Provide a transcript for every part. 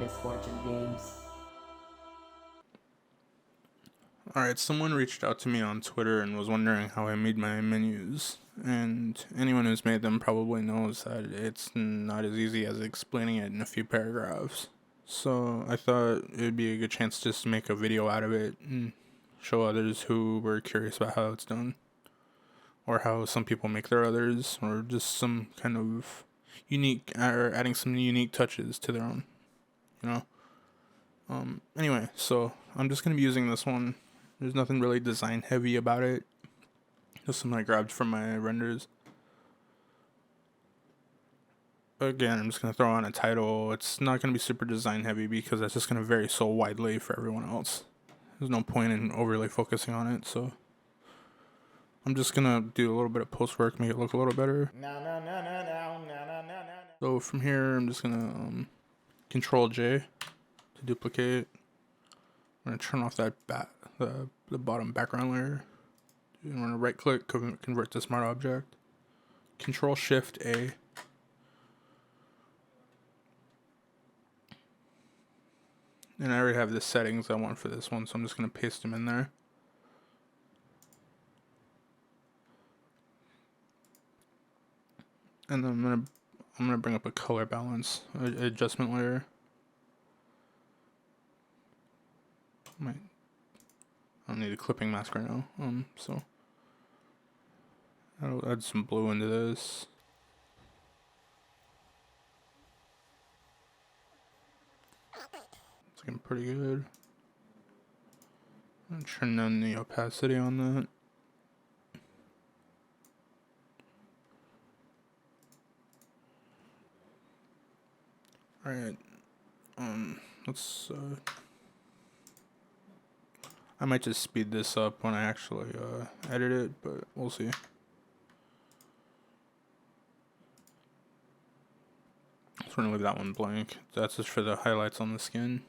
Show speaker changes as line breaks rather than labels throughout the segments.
Misfortune Games.
Alright, someone reached out to me on Twitter and was wondering how I made my menus, and anyone who's made them probably knows that it's not as easy as explaining it in a few paragraphs. So I thought it would be a good chance just to make a video out of it and show others who were curious about how it's done, or how some people make their others, or just some kind of unique, or adding some unique touches to their own, you know? Anyway, so I'm just going to be using this one. There's nothing really design heavy about it. Just something I grabbed from my renders. Again, I'm just going to throw on a title. It's not going to be super design heavy because that's just going to vary so widely for everyone else. There's no point in overly focusing on it, so I'm just going to do a little bit of post work, make it look a little better. So from here, I'm just going to Control J to duplicate. I'm going to turn off that the bottom background layer. I'm going to right click, convert to smart object. Control Shift A. And I already have the settings I want for this one, so I'm just going to paste them in there. And then I'm gonna bring up a color balance adjustment layer. I don't need a clipping mask right now. So I'll add some blue into this. It's looking pretty good. I'm gonna turn down the opacity on that. Alright, let's, I might just speed this up when I actually, edit it, but we'll see. So we're gonna leave that one blank. That's just for the highlights on the skin.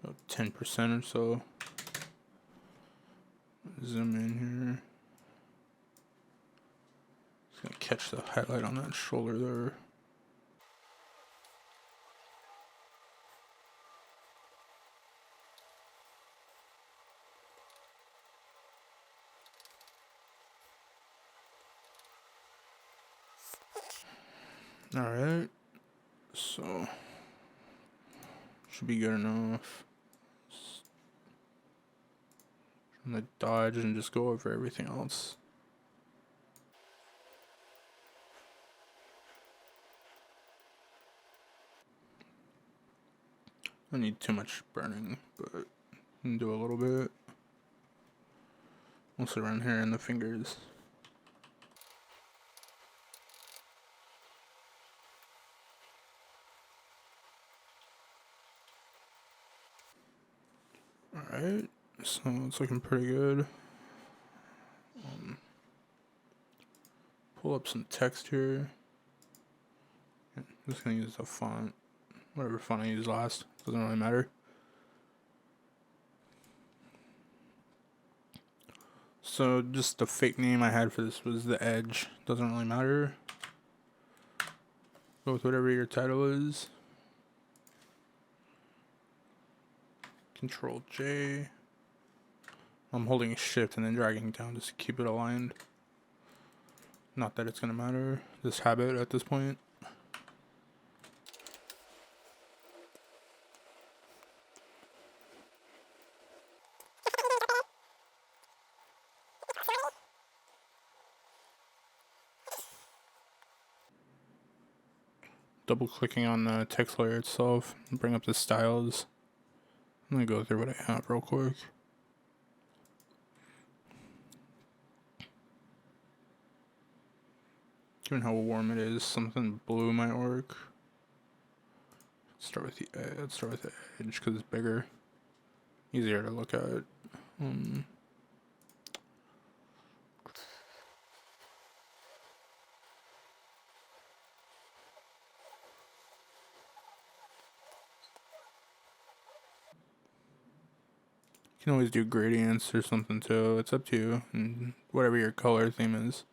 About 10% or so. Zoom in here. Just gonna catch the highlight on that shoulder there. Alright, so should be good enough. I'm gonna dodge and just go over everything else. I don't need too much burning, but I'll do a little bit. Mostly around here in the fingers. Alright, so it's looking pretty good. Pull up some text here. I'm just gonna use the font, whatever font I used last, doesn't really matter. So just the fake name I had for this was The Edge, doesn't really matter. Go with whatever your title is. Control J. I'm holding shift and then dragging down just to keep it aligned. Not that it's gonna matter, just habit at this point. Double clicking on the text layer itself, bring up the styles. I'm gonna go through what I have real quick. Given how warm it is, something blue might work. Let's start with the edge because it's bigger, easier to look at. You can always do gradients or something too. It's up to you and whatever your color theme is.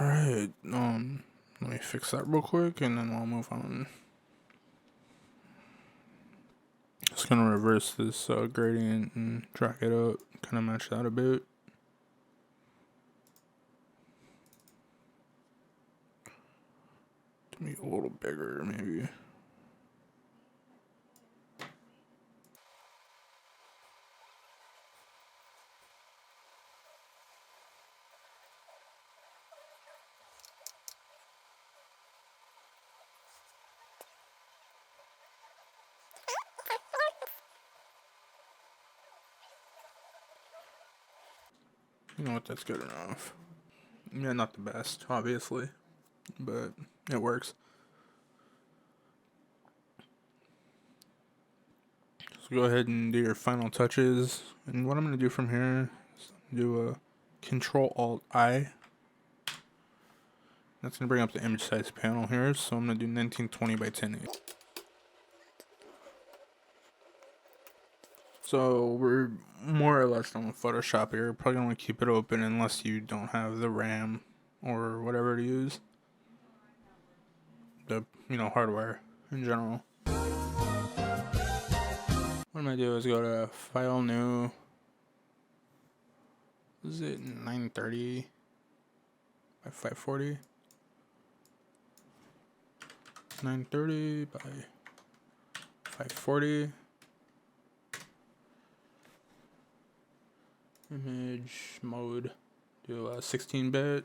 Alright, let me fix that real quick and then I'll move on. Just gonna reverse this gradient and drag it up, kind of match that a bit. To be a little bigger, maybe. You know what, that's good enough. Yeah, not the best, obviously, but it works. So go ahead and do your final touches. And what I'm going to do from here is do a Control-Alt-I. That's going to bring up the image size panel here. So I'm going to do 1920 by 1080. So we're more or less done with Photoshop here. Probably going to keep it open unless you don't have the RAM or whatever to use. The, hardware in general. What I'm going to do is go to File, New. Is it 930 by 540? 930 by 540. Image mode, do a 16-bit.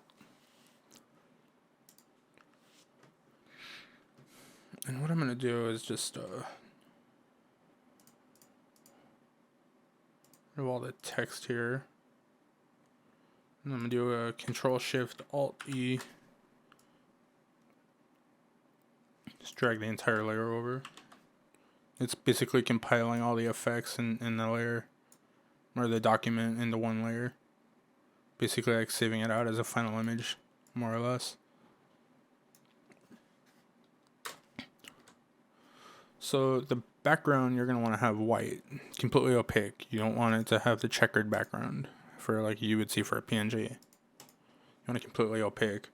And what I'm going to do is just remove all the text here. And I'm going to do a Control-Shift-Alt-E. Just drag the entire layer over. It's basically compiling all the effects in the layer, or the document into one layer. Basically like saving it out as a final image, more or less. So the background you're going to want to have white, completely opaque. You don't want it to have the checkered background for like you would see for a PNG. You want it completely opaque.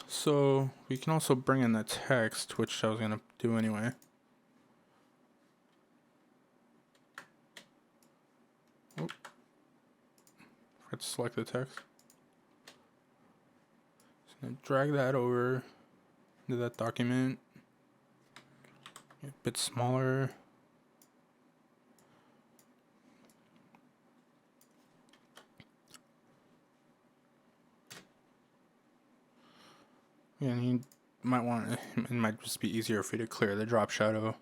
So we can also bring in the text, which I was going to do anyway. Oh. Forgot to select the text. So drag that over into that document. A bit smaller. And you might want it might just be easier for you to clear the drop shadow.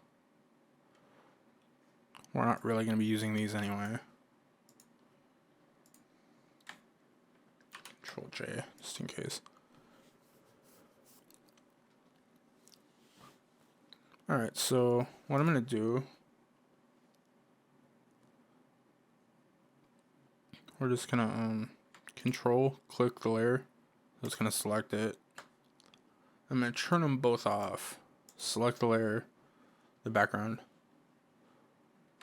We're not really going to be using these anyway. Control J, just in case. Alright, so what I'm going to do, we're just going to control click the layer. Just going to select it. I'm going to turn them both off. Select the layer, the background.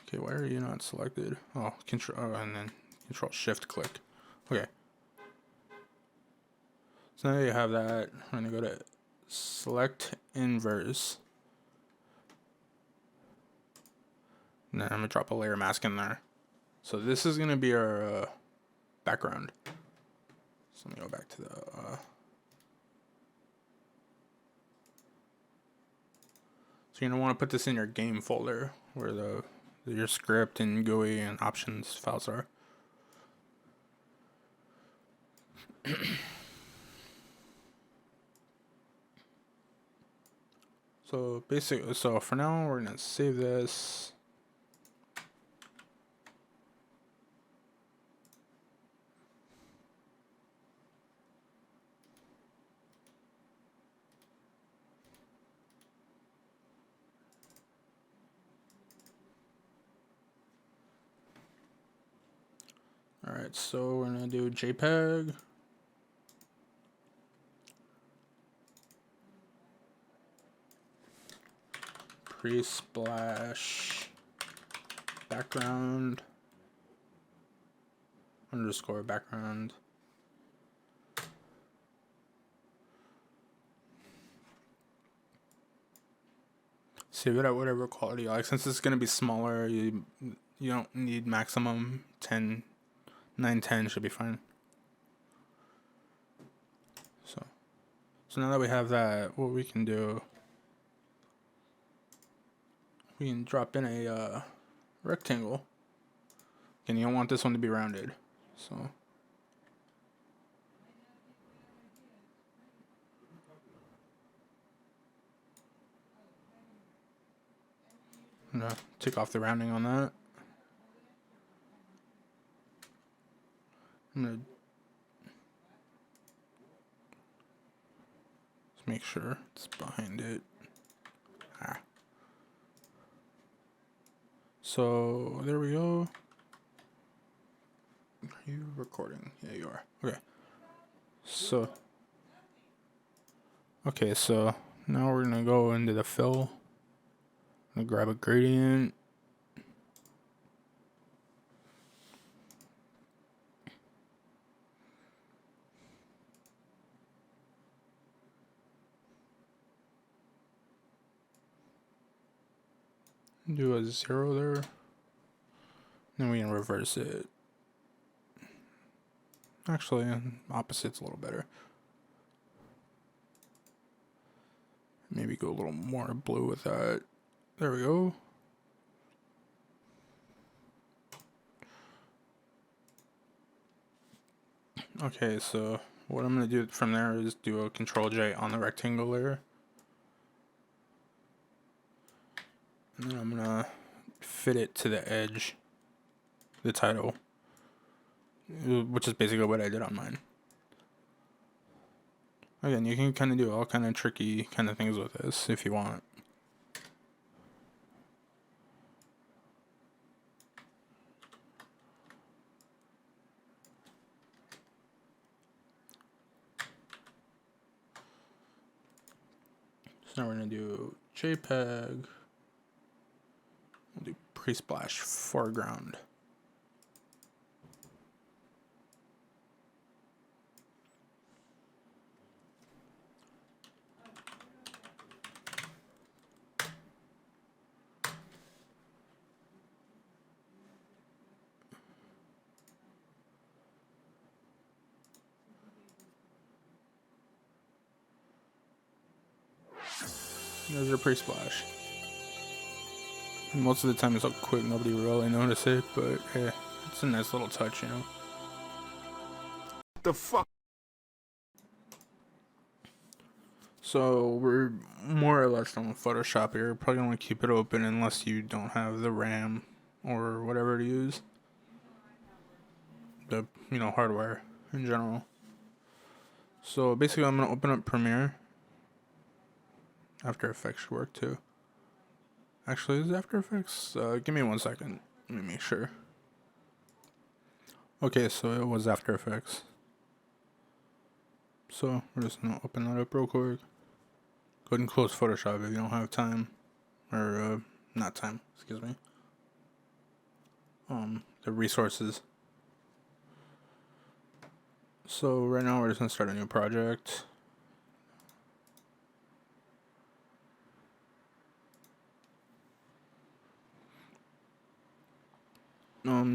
Okay, why are you not selected? Oh, and then Control Shift click. Okay. So now you have that. I'm going to go to Select Inverse. And then I'm going to drop a layer mask in there. So this is going to be our background. So let me go back to the... So you're going to want to put this in your game folder where your script and GUI and options files are. So for now we're going to save this. Alright, so we're going to do JPEG. Presplash background _ background. save it at whatever quality you like. Since it's gonna be smaller, you don't need maximum 10. 910 should be fine. So now that we have that, what we can do, we can drop in a rectangle. And you don't want this one to be rounded, so I'm gonna take off the rounding on that. I'm gonna just make sure it's behind it. So there we go. Are you recording? Yeah, you are. Okay, so now we're gonna go into the fill. I'm gonna grab a gradient. Do a 0 there. Then we can reverse it. Actually, opposite's a little better. Maybe go a little more blue with that. There we go. Okay, so what I'm going to do from there is do a Control J on the rectangle layer. And then I'm going to fit it to the edge, the title, which is basically what I did on mine. Again, you can kind of do all kind of tricky kind of things with this if you want. So now we're going to do JPEG. We'll do Presplash foreground. There's your Presplash. Most of the time it's so quick, nobody really notice it, but yeah, it's a nice little touch, you know.
The fuck?
So we're more or less on Photoshop here. Probably gonna keep it open unless you don't have the RAM or whatever to use. The hardware in general. So basically I'm gonna open up Premiere. After Effects should work too. Actually, is After Effects? Give me 1 second. Let me make sure. Okay, so it was After Effects. So we're just gonna open that up real quick. Go ahead and close Photoshop if you don't have time. Or, not time, excuse me. The resources. So right now we're just gonna start a new project.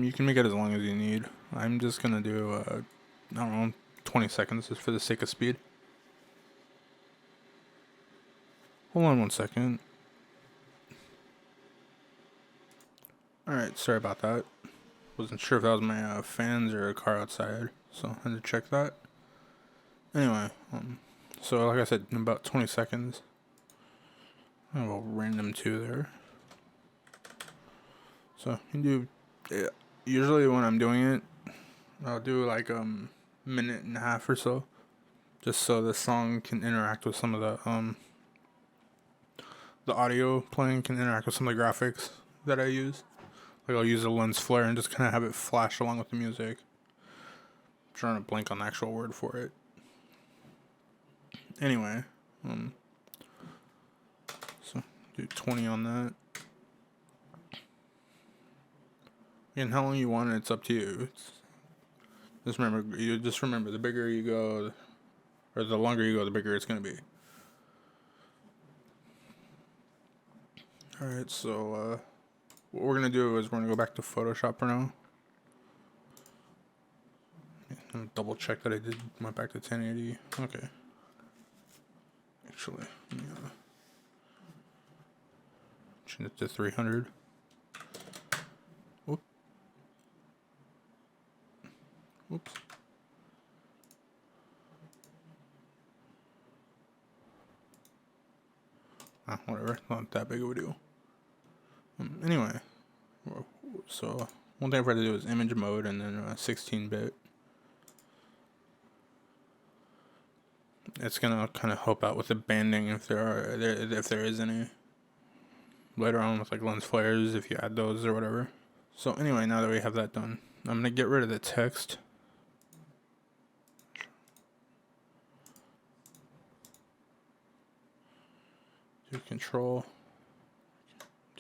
You can make it as long as you need. I'm just gonna do, I don't know, 20 seconds just for the sake of speed. Hold on 1 second. Alright, sorry about that. Wasn't sure if that was my fans or a car outside, so I had to check that. Anyway, so like I said, in about 20 seconds, I have a random 2 there. So you do, usually when I'm doing it, I'll do like minute and a half or so, just so the song can interact with some of the audio playing can interact with some of the graphics that I use. Like I'll use a lens flare and just kind of have it flash along with the music. I'm trying to blank on the actual word for it. Anyway, so do 20 on that. And how long you want it, it's up to you. Just remember, the bigger you go, or the longer you go, the bigger it's gonna be. Alright, so what we're gonna do is we're gonna go back to Photoshop for now. I'm double check that I went back to 1080. Okay. Actually, let me change it to 300. Whoop. Whoops. Whatever. Not that big of a deal. Anyway, so one thing I've had to do is image mode and then 16-bit. It's gonna kind of help out with the banding if there is any later on with like lens flares if you add those or whatever. So anyway, now that we have that done, I'm gonna get rid of the text. Do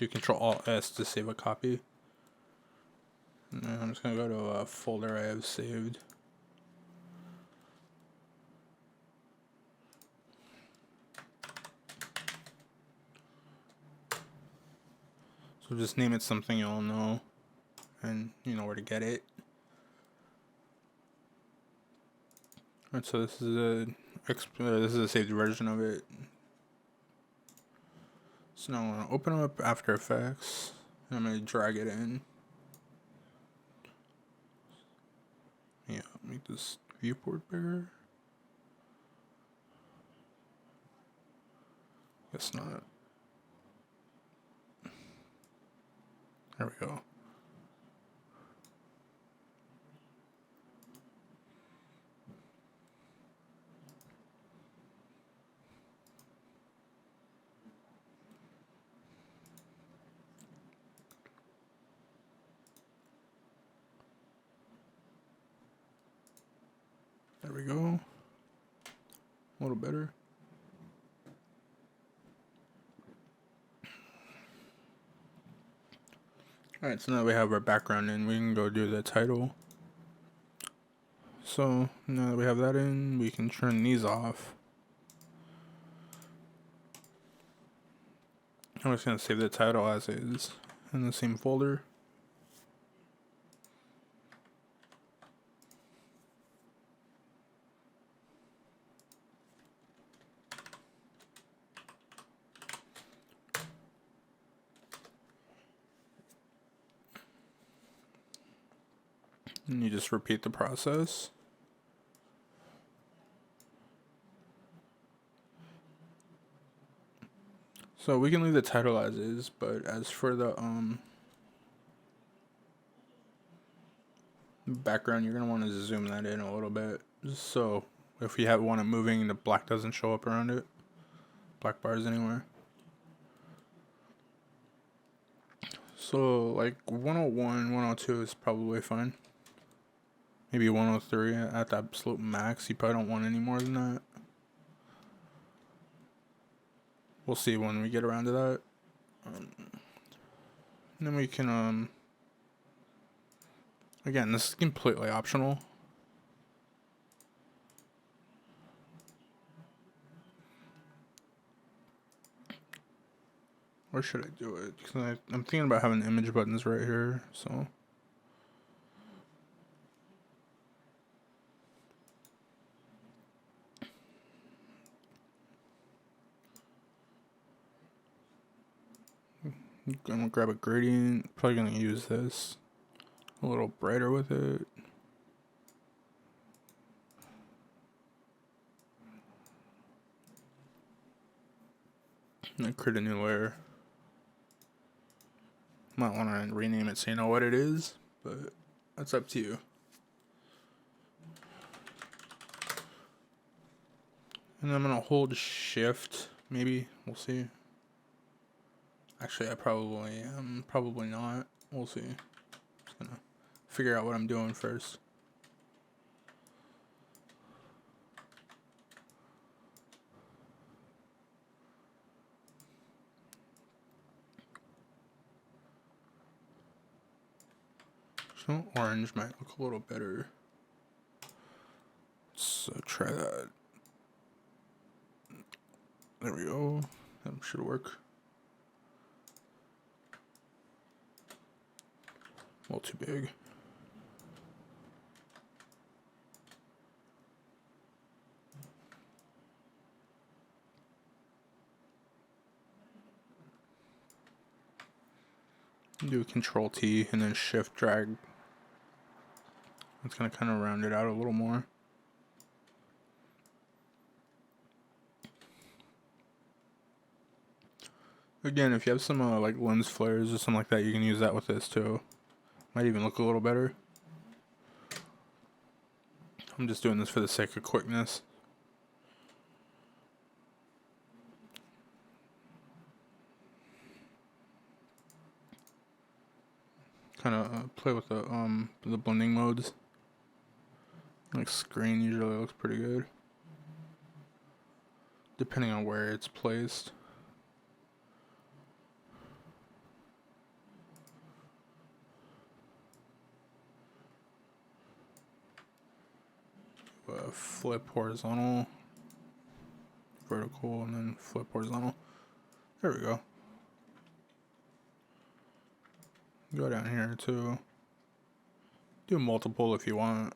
Control Alt S to save a copy. And then I'm just gonna go to a folder I have saved. So just name it something you all know, and you know where to get it. Alright, so this is a saved version of it. So now I'm gonna open up After Effects, and I'm gonna drag it in. Yeah, make this viewport bigger. Guess not. There we go. There we go. A little better. Alright, so now we have our background in, we can go do the title. So now that we have that in, we can turn these off. I'm just going to save the title as is in the same folder. And you just repeat the process. So we can leave the title as is, but as for the background, you're gonna want to zoom that in a little bit, just so if you want it moving, the black doesn't show up around it, black bars anywhere. So like 101, 102 is probably fine. Maybe 103 at the absolute max. You probably don't want any more than that. We'll see when we get around to that. Then we can, again, this is completely optional. Where should I do it? Because I'm thinking about having image buttons right here, so. I'm gonna grab a gradient, probably gonna use this a little brighter with it. And then create a new layer. Might want to rename it so you know what it is, but that's up to you. And I'm gonna hold shift, maybe, we'll see. Actually, I probably am, probably not. We'll see. Just gonna figure out what I'm doing first. So orange might look a little better. So try that. There we go. That should work. little too big. Do Control T and then Shift drag. It's gonna kind of round it out a little more. Again, if you have some like lens flares or something like that, you can use that with this too. Might even look a little better. I'm just doing this for the sake of quickness. Kind of play with the blending modes. Like screen usually looks pretty good, depending on where it's placed. Flip horizontal, vertical, and then flip horizontal. There we go. Go down here too. Do multiple if you want.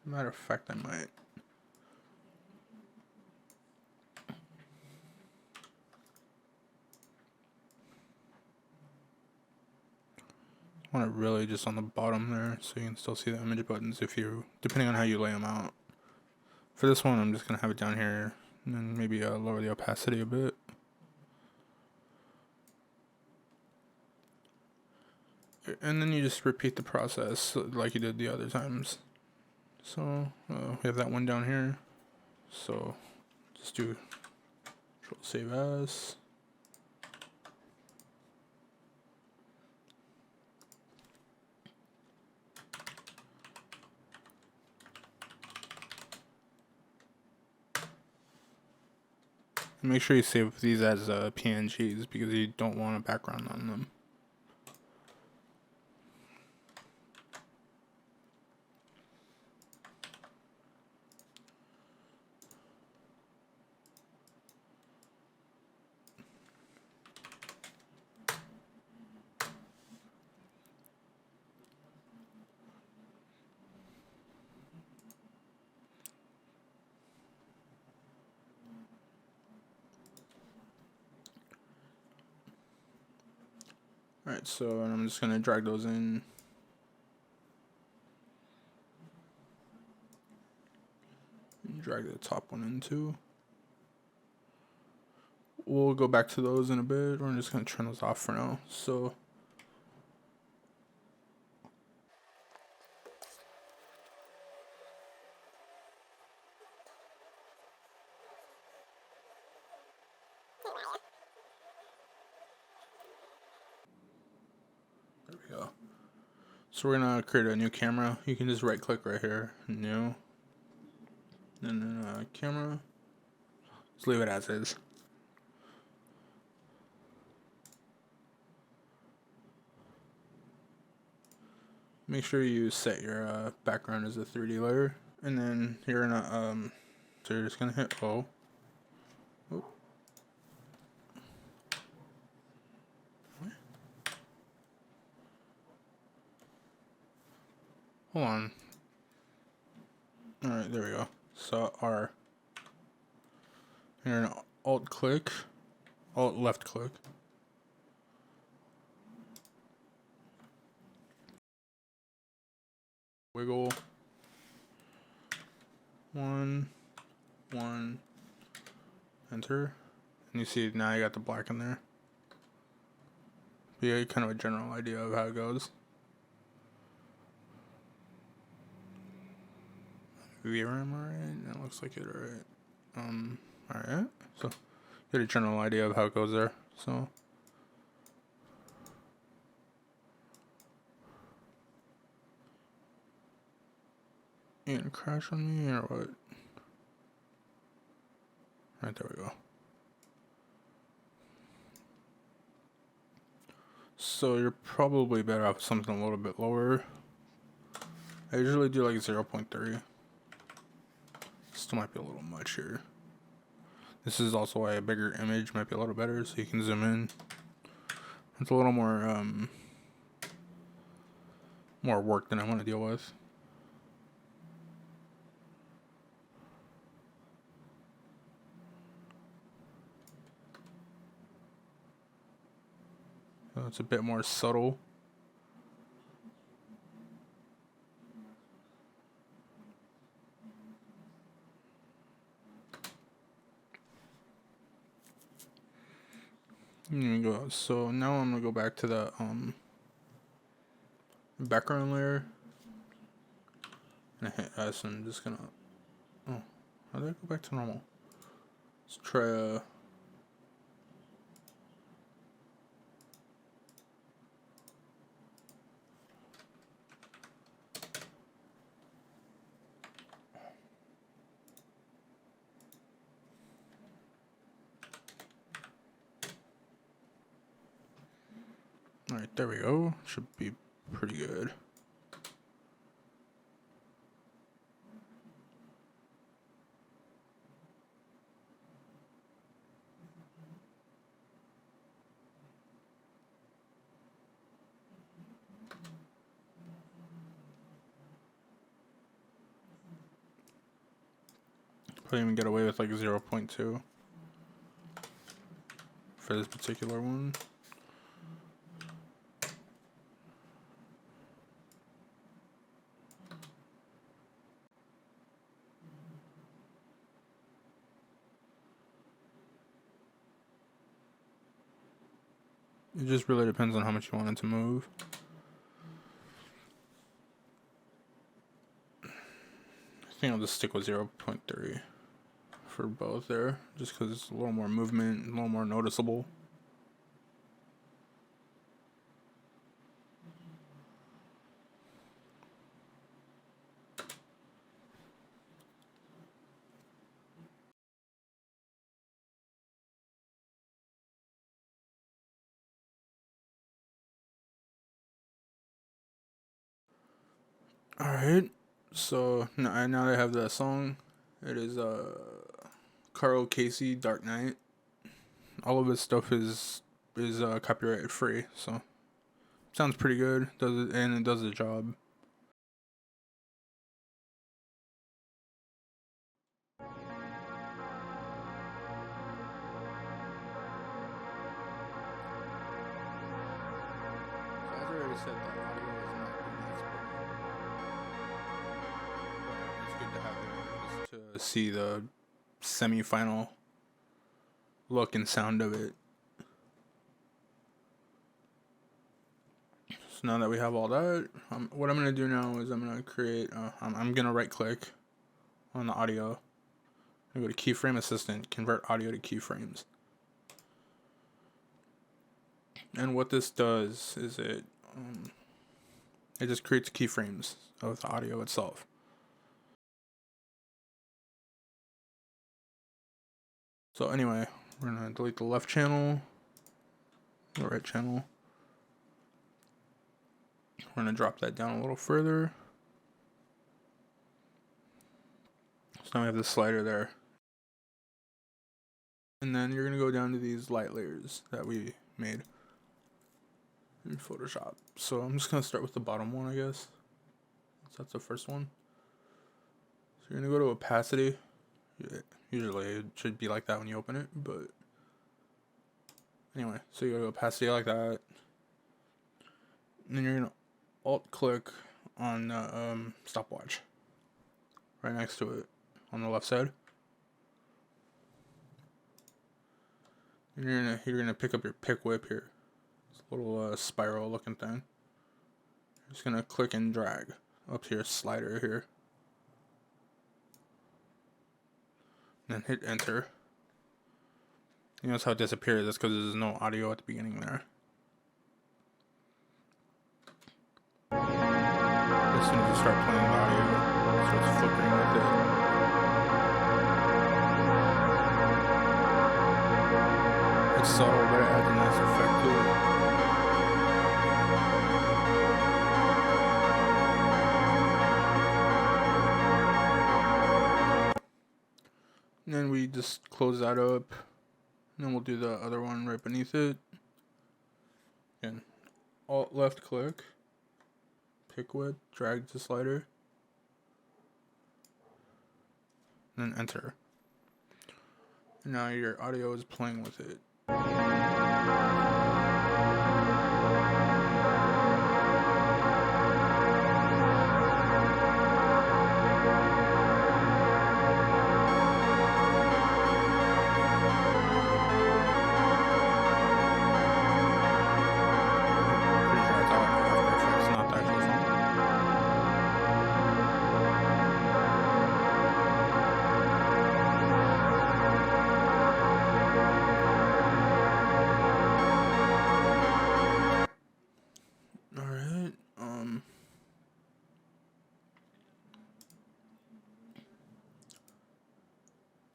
Matter of fact, I might. I want it really just on the bottom there so you can still see the image buttons if you, depending on how you lay them out. For this one, I'm just going to have it down here and then maybe lower the opacity a bit. And then you just repeat the process like you did the other times. So we have that one down here. So just do Control Save As. And make sure you save these as PNGs because you don't want a background on them. Alright, so I'm just going to drag those in. And drag the top one in too. We'll go back to those in a bit. We're just going to turn those off for now. So there we go. So we're going to create a new camera. You can just right click right here, new. And then camera. Just leave it as is. Make sure you set your background as a 3D layer. And then you're gonna so you're just gonna hit O. Oh. Hold on. Alright, there we go. So R. You're gonna alt click, alt left click. Wiggle. One, enter. And you see now you got the black in there. But you get kind of a general idea of how it goes. VRM alright? That looks like it alright. Alright. So get a general idea of how it goes there. So you gonna crash on me or what? Right, there we go. So you're probably better off with something a little bit lower. I usually do like 0.3. Still might be a little much here. This is also why a bigger image might be a little better, so you can zoom in. It's a little more work than I want to deal with. So it's a bit more subtle. So now I'm gonna go back to the background layer, and I hit S, and I'm just gonna, oh, how did I go back to normal? Let's try alright, there we go. Should be pretty good. Probably even get away with like 0.2 for this particular one. It just really depends on how much you want it to move. I think I'll just stick with 0.3 for both there, just because it's a little more movement, a little more noticeable. Alright, so now that I have that song, it is Carl Casey, Dark Knight. All of his stuff is copyright free, so sounds pretty good. Does it, and it does the job. So as I already said, the audio is not being exported. But it's good to have there just to see the semi-final look and sound of it. So now that we have all that, what I'm going to do now is I'm going to create, I'm going to right click on the audio. I go to keyframe assistant, convert audio to keyframes. And what this does is it just creates keyframes of the audio itself. So anyway, we're gonna delete the left channel, the right channel. We're gonna drop that down a little further. So now we have the slider there. And then you're gonna go down to these light layers that we made in Photoshop. So I'm just gonna start with the bottom one, I guess. So that's the first one. So you're gonna go to opacity. Usually it should be like that when you open it, but anyway, so you go to opacity like that. And then you're gonna alt click on stopwatch right next to it on the left side. And you're gonna pick up your pick whip here. It's a little spiral looking thing. You're just gonna click and drag up to your slider here. And then hit enter. You notice how it disappears. That's because there's no audio at the beginning there. As soon as you start playing the audio, it starts flickering with it. It's subtle, but it adds a nice effect to it. And then we just close that up. And then we'll do the other one right beneath it. Again, Alt left click, pick width, drag the slider, and then enter. And now your audio is playing with it.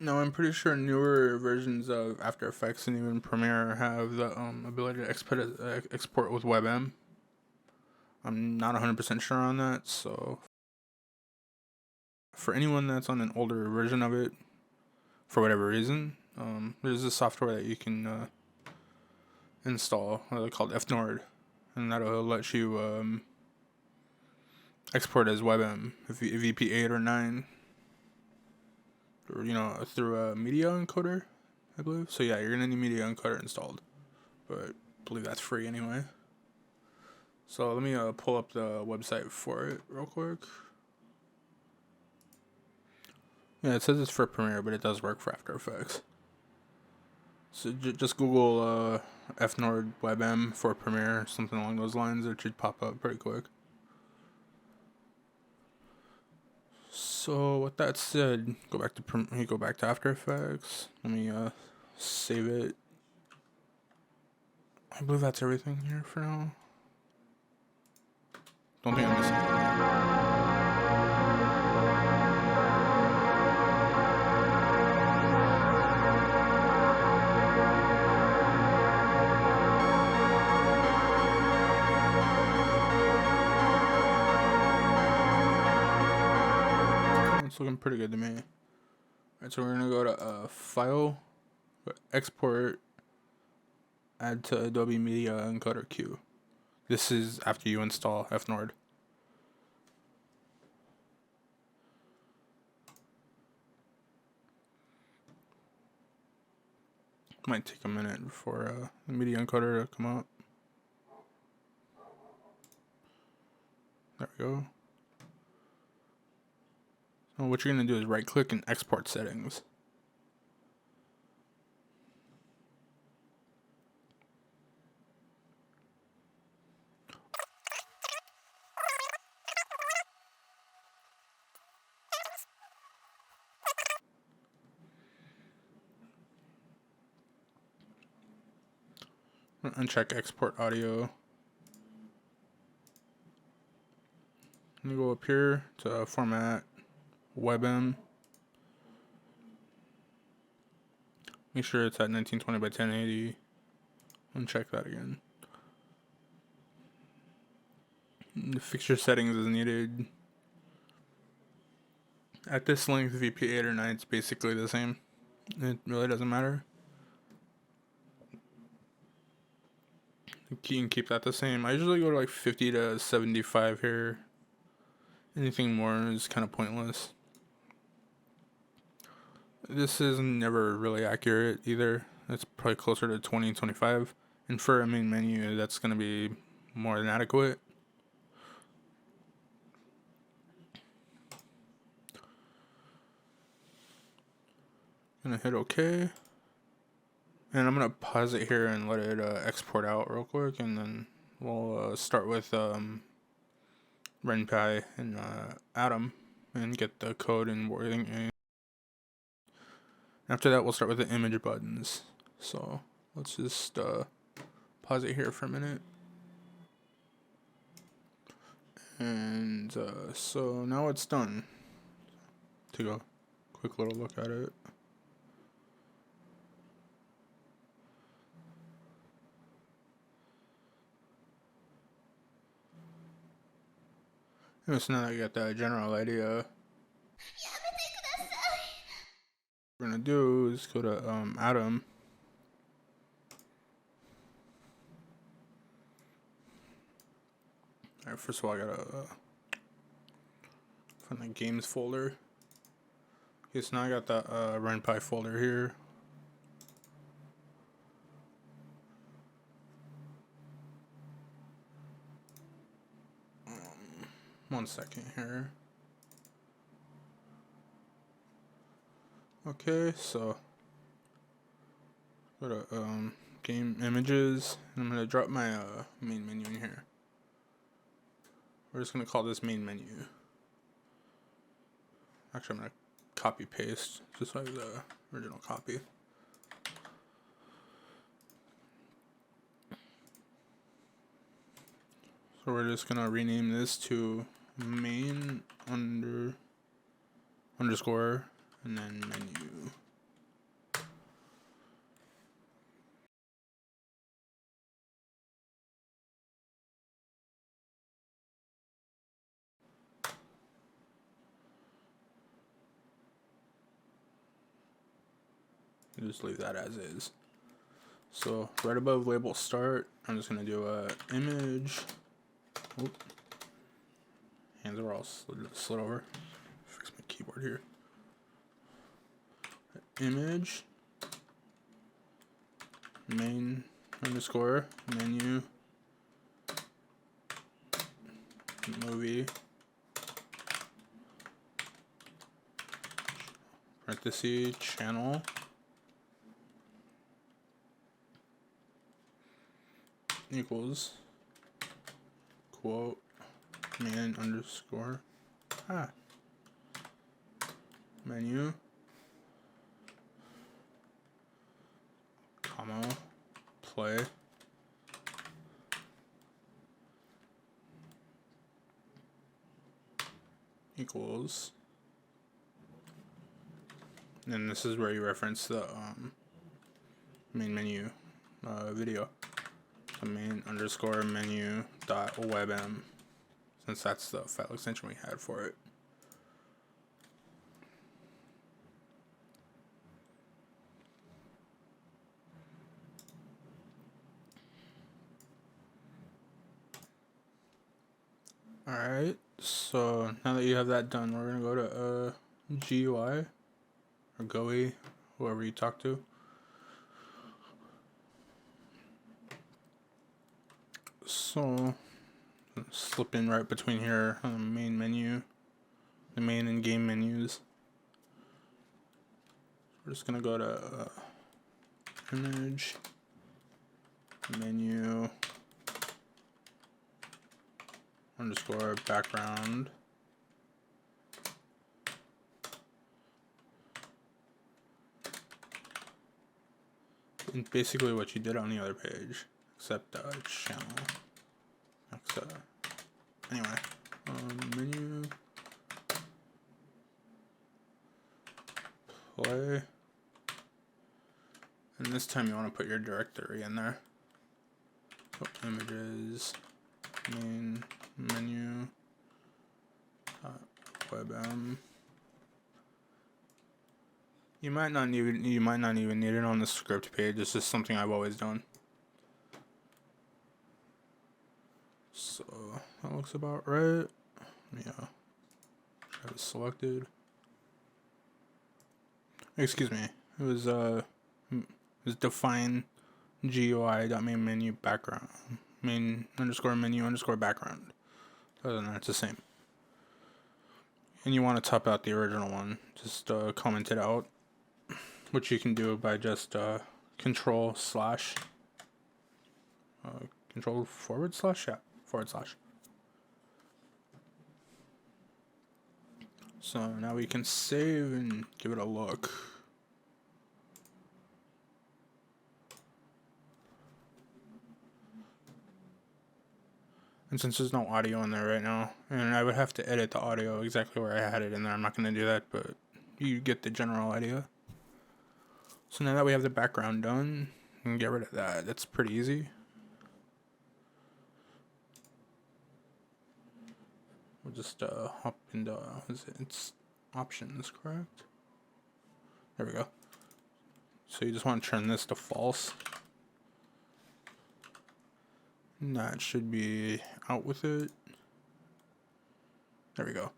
No, I'm pretty sure newer versions of After Effects and even Premiere have the ability to export with WebM. I'm not 100% sure on that, so for anyone that's on an older version of it, for whatever reason, there's a software that you can install called FNord, and that'll let you export as WebM if VP8 or 9. Or, through a media encoder, I believe. So yeah, you're gonna need media encoder installed, but I believe that's free anyway. So let me pull up the website for it real quick. Yeah, it says it's for Premiere, but it does work for After Effects. So just Google FNord WebM for Premiere, something along those lines. It should pop up pretty quick. So with that said, go back to After Effects. Let me save it. I believe that's everything here for now. Don't think I'm missing anything. It's looking pretty good to me. Alright, so we're gonna go to File, Export, Add to Adobe Media Encoder Queue. This is after you install FNord. Might take a minute for the media encoder to come up. There we go. So what you're gonna do is right click and export settings. Uncheck export audio. I'm gonna go up here to format WebM. Make sure it's at 1920 by 1080. Uncheck that again. The fixture settings is needed. At this length, VP8 or 9 is basically the same. It really doesn't matter. You can keep that the same. I usually go to like 50 to 75 here. Anything more is kind of pointless. This is never really accurate either. It's probably closer to 20, 25. And for a main menu, that's going to be more than adequate. Gonna hit OK. And I'm gonna pause it here and let it export out real quick, and then we'll start with Ren'py and Atom and get the code and wording. After that, we'll start with the Imagebuttons. So let's just pause it here for a minute. And so now it's done. Take a quick little look at it. So now that you got the general idea, What we're gonna do is go to Atom. Alright, first of all I gotta find the games folder. Okay, so now I got the Ren'py folder here. One second here. Okay, so go to game images, and I'm gonna drop my main menu in here. We're just gonna call this main menu. Actually, I'm gonna copy paste just like the original copy. So we're just gonna rename this to main underscore and then menu. Just leave that as is. So right above label start, I'm just gonna do a image. Oop. Hands are all slid over. Fix my keyboard here. Image main underscore menu movie parenthesis channel equals quote main underscore menu comma play equals, and this is where you reference the main menu video. So main underscore menu dot webm, since that's the file extension we had for it. Alright, so now that you have that done, we're gonna go to GUI or GUI, whoever you talk to. So slip in right between here on the main menu, the main and game menus. We're just gonna go to image menu underscore background and basically what you did on the other page, except channel. Anyway, menu play, and this time you want to put your directory in there. Images main menu webm. You might not even need it on the script page. It's just something I've always done. So that looks about right. Yeah, have it selected. Excuse me. It was define GUI.main menu background main underscore menu underscore background. Other than that, it's the same. And you want to top out the original one. Just comment it out, which you can do by just control slash control forward slash, yeah, forward slash. So now we can save and give it a look. And since there's no audio in there right now, and I would have to edit the audio exactly where I had it in there, I'm not going to do that, but you get the general idea. So now that we have the background done, we can get rid of that. That's pretty easy. We'll just hop into, it's options, correct? There we go. So you just want to turn this to false. And that should be out with it. There we go.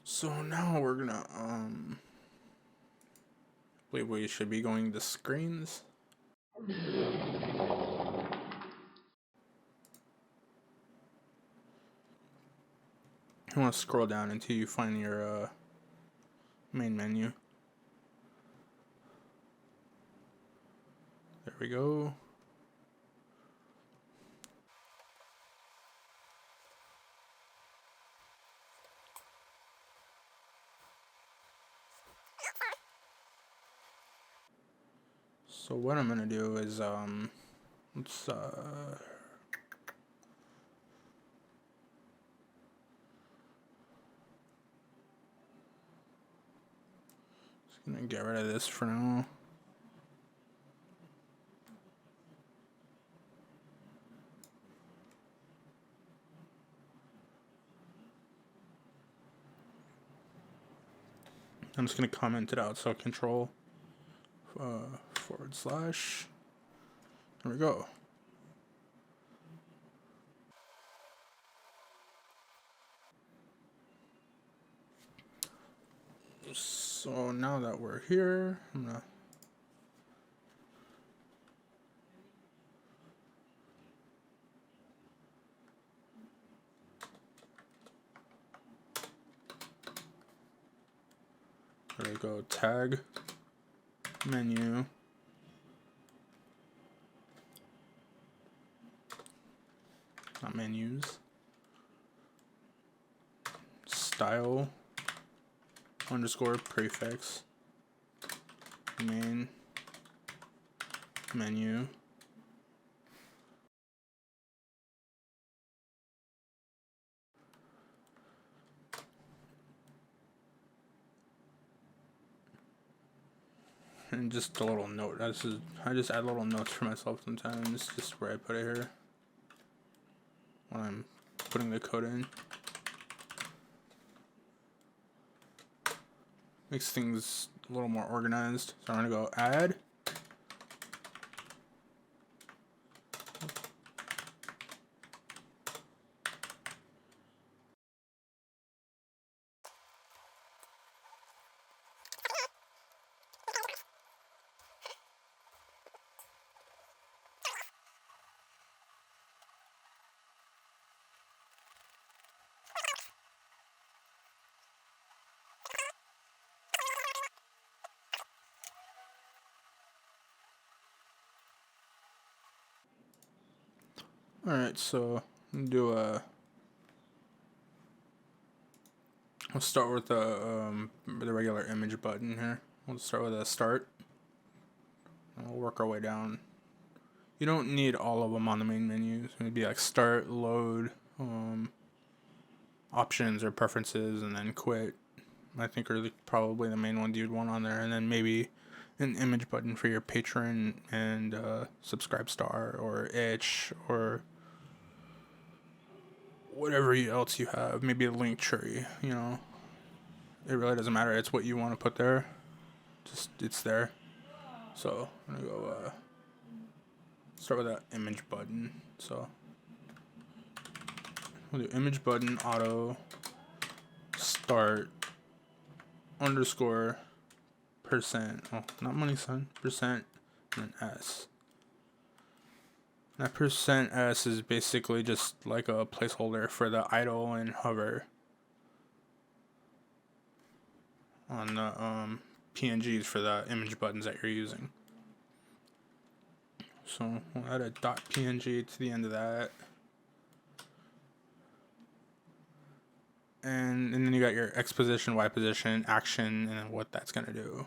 So now we're gonna believe we should be going to screens. You want to scroll down until you find your main menu. There we go. So what I'm gonna do is let's just gonna get rid of this for now. I'm just gonna comment it out. So control / there we go. So now that we're here, I'm gonna there we go, tag menu, not menus, style underscore prefix main menu, and just a little note. I just add little notes for myself sometimes, just where I put it here when I'm putting the code in. Makes things a little more organized. So I'm gonna go add. Alright, so do we'll start with the regular image button here. We'll start with a start. And we'll work our way down. You don't need all of them on the main menu. So it'd be like start, load, options or preferences, and then quit. I think are probably the main ones you'd want on there, and then maybe an image button for your patron and subscribe star or itch or whatever else you have. Maybe a link tree, you know. It really doesn't matter. It's what you want to put there. Just it's there. So I'm gonna go start with that image button. So we'll do image button auto start underscore percent. Oh, not money sign. Percent and then S. That percent S is basically just like a placeholder for the idle and hover on the PNGs for the image buttons that you're using. So we'll add a .png to the end of that. And then you got your X position, Y position, action, and what that's going to do.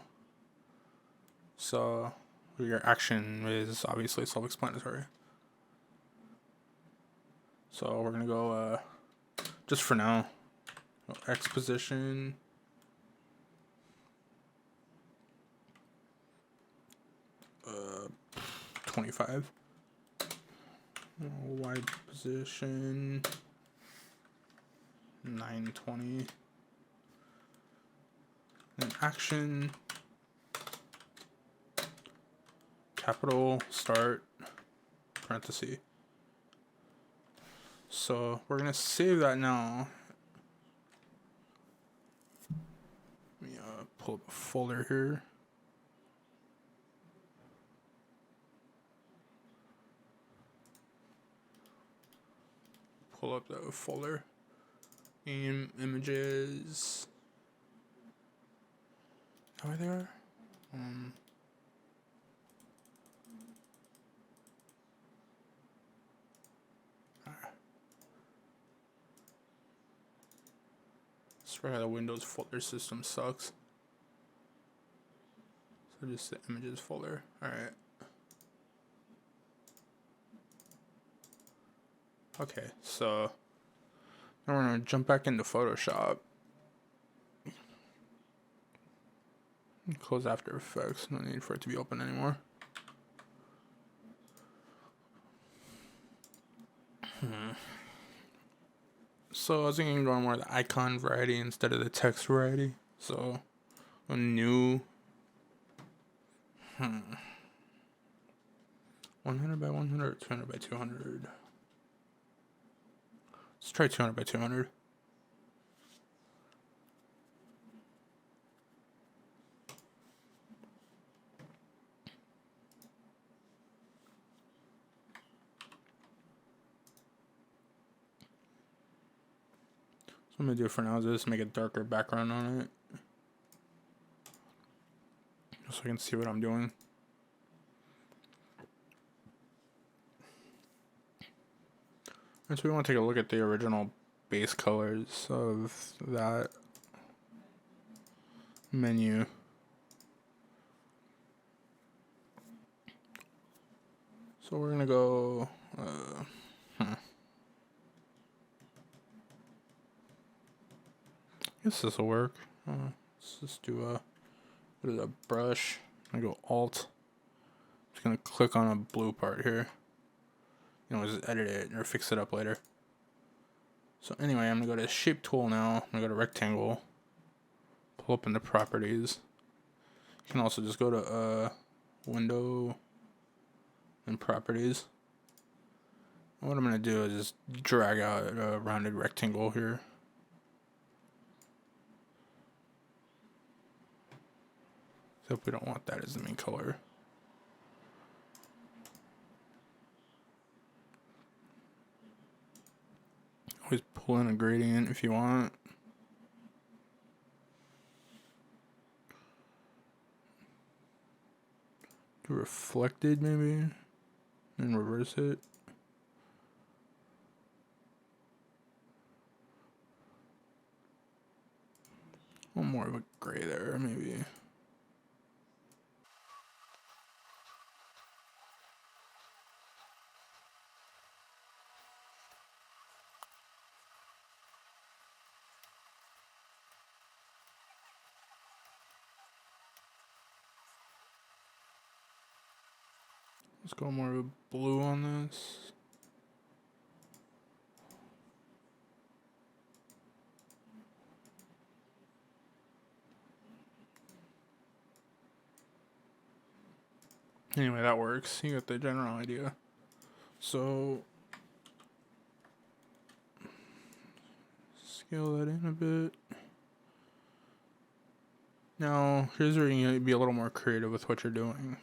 So your action is obviously self-explanatory. So we're going to go, just for now, X position, 925. Y position 920. Then action, capital start parenthesis. So we're gonna save that now. Let me pull up a folder here. Pull up the folder. Images. How are there? Swear the Windows folder system sucks. So just the images folder. Alright. Okay, so now we're gonna jump back into Photoshop. Close After Effects, no need for it to be open anymore. So I was thinking going more the icon variety instead of the text variety. So a new 100 by 100 or 200 by 200. Let's try 200 by 200. So what I'm going to do for now is just make a darker background on it. So I can see what I'm doing. And so we want to take a look at the original base colors of that menu. So we're going to go... I guess this will work. Let's just do a bit of a brush. I go Alt. Just gonna click on a blue part here. You know, just edit it or fix it up later. So anyway, I'm gonna go to Shape Tool now. I'm gonna go to Rectangle. Pull up into Properties. You can also just go to Window and Properties. And what I'm gonna do is just drag out a rounded rectangle here. Except we don't want that as the main color. Always pull in a gradient if you want. Do reflected maybe, and reverse it. One more of a gray there maybe. Let's go more of a blue on this. Anyway, that works. You get the general idea. So, scale that in a bit. Now, here's where you need to be a little more creative with what you're doing.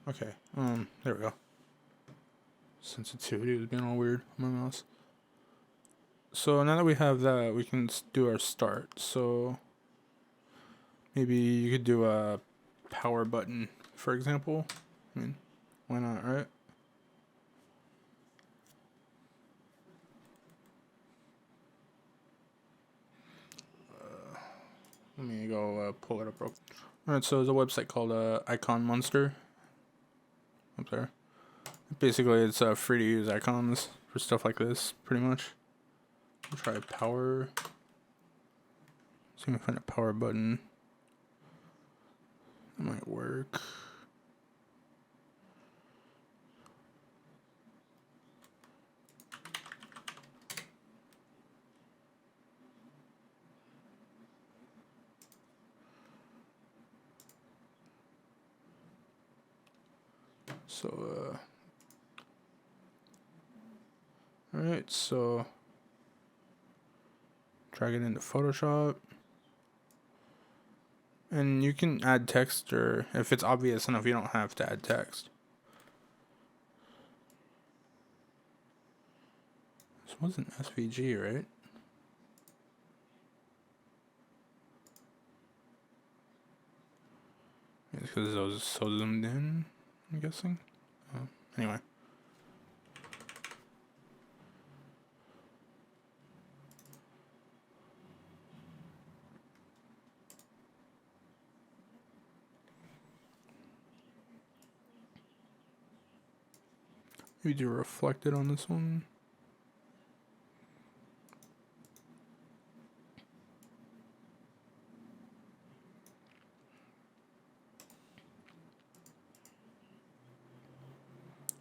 Okay, there we go. Sensitivity was being all weird on my mouse. So now that we have that, we can do our start. So maybe you could do a power button, for example. I mean, why not, right? Let me go pull it up real quick. Alright, so there's a website called Icon Monster. Up there. Basically, it's free to use icons for stuff like this, pretty much. I'll try power. See if I can find a power button. That might work. So, alright, so drag it into Photoshop. And you can add text, or if it's obvious enough, you don't have to add text. This wasn't SVG, right? It's because it was so zoomed in, I'm guessing. Anyway. Maybe do reflected on this one.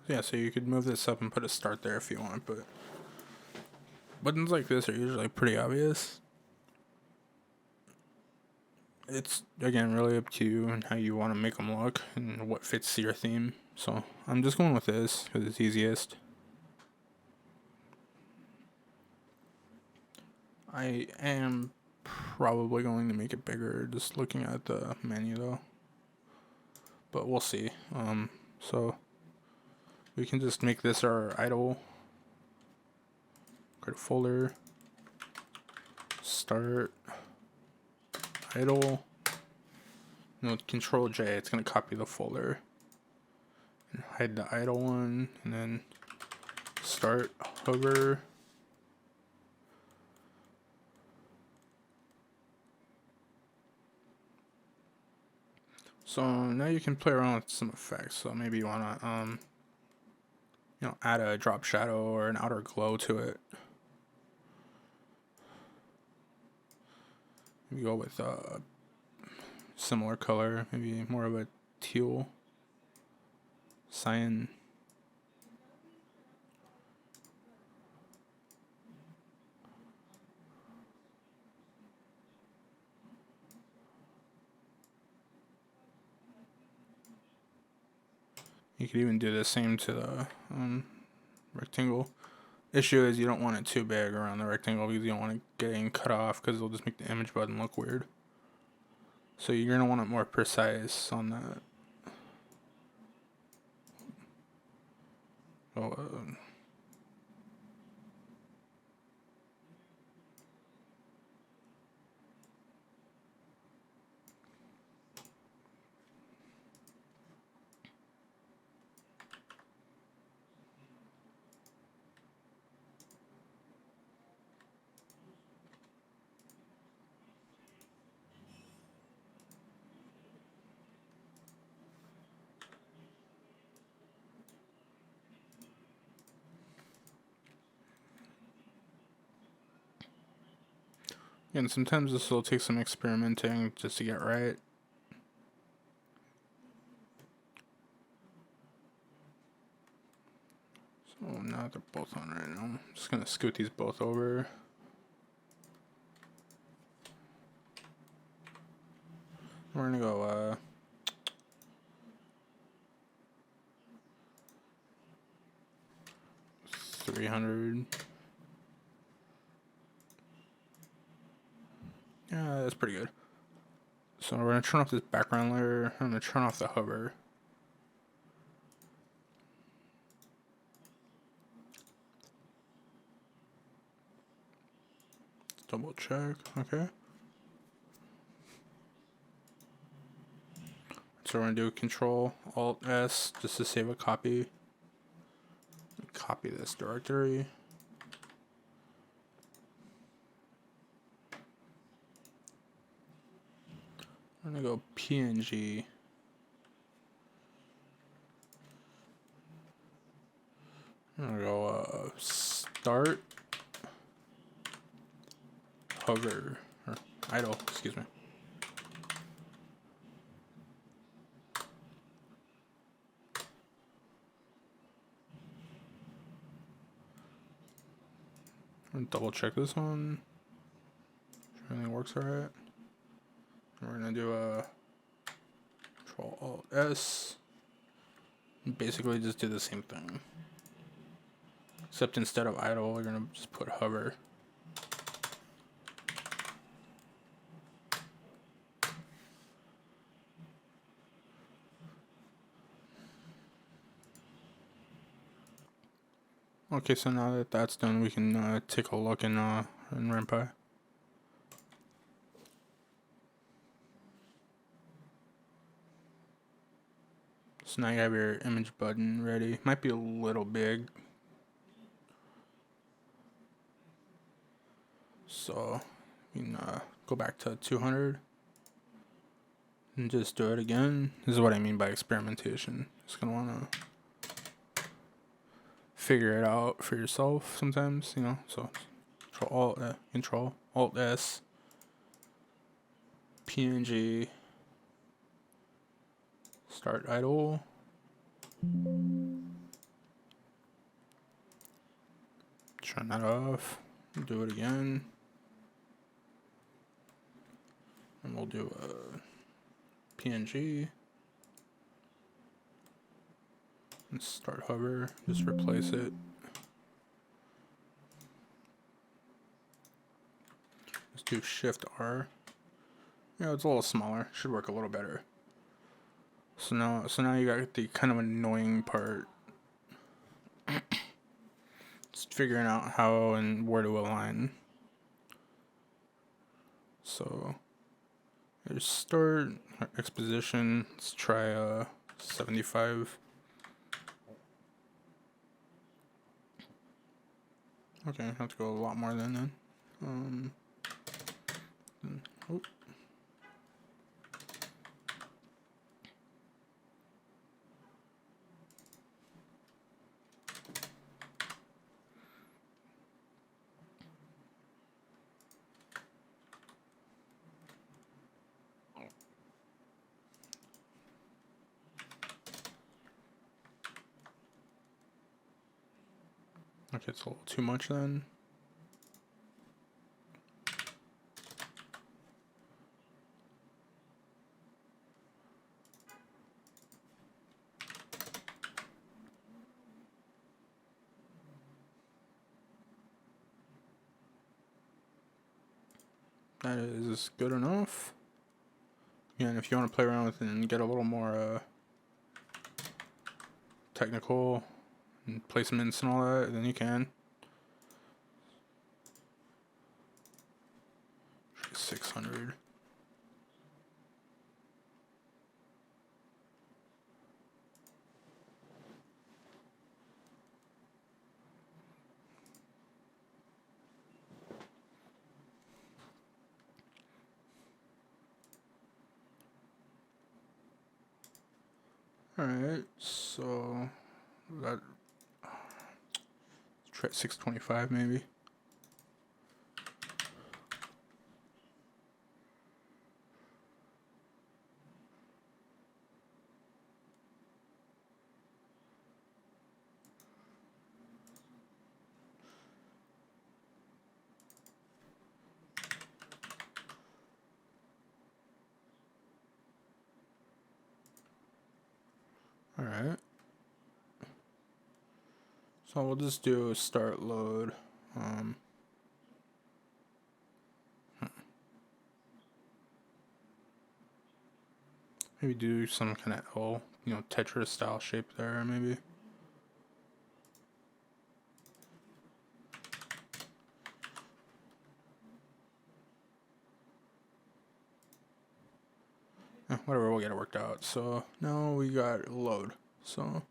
Yeah, so you could move this up and put a start there if you want, but buttons like this are usually pretty obvious. It's, again, really up to you and how you want to make them look and what fits your theme. So I'm just going with this because it's easiest. I am probably going to make it bigger just looking at the menu though. But we'll see. So we can just make this our idle. Create a folder. Start. Idle. And with Control J, it's going to copy the folder. And hide the idle one. And then start, hover. So now you can play around with some effects. So maybe you want to, add a drop shadow or an outer glow to it. Maybe go with a similar color, maybe more of a teal, cyan. You could even do the same to the rectangle. Issue is you don't want it too big around the rectangle because you don't want it getting cut off because it'll just make the image button look weird. So you're going to want it more precise on that. And sometimes this will take some experimenting just to get right. So now they're both on right now. I'm just going to scoot these both over. We're going to go 300. Yeah, that's pretty good. So we're going to turn off this background layer. I'm going to turn off the hover. Double check. Okay. So we're going to do Control Alt S just to save a copy. Copy this directory. I'm gonna go PNG. I'm gonna go start hover or idle, excuse me. I'm gonna double check this one. Everything works alright. We're gonna do a Control Alt S. Basically just do the same thing. Except instead of idle, we're gonna just put hover. Okay, so now that that's done, we can take a look in Ren'py. So now you have your image button ready. Might be a little big. So you can go back to 200 and just do it again. This is what I mean by experimentation. Just gonna wanna figure it out for yourself sometimes, you know. So Control Alt S, PNG, start idle. Turn that off. Do it again. And we'll do a PNG. And start hover. Just replace it. Let's do Shift R. Yeah, it's a little smaller. Should work a little better. So now you got the kind of annoying part. Just figuring out how and where to align. So there's start exposition. Let's try 75. Okay, I have to go a lot more than then. Oh. Okay, it's a little too much then. That is good enough. Yeah, and if you want to play around with it and get a little more technical and placements and all that, then you can. 600. Alright, so that, let's try 625 maybe. Alright. So we'll just do start load. Maybe do some kind of L, you know, Tetris style shape there, maybe. Whatever, we'll get it worked out. So now we got load. So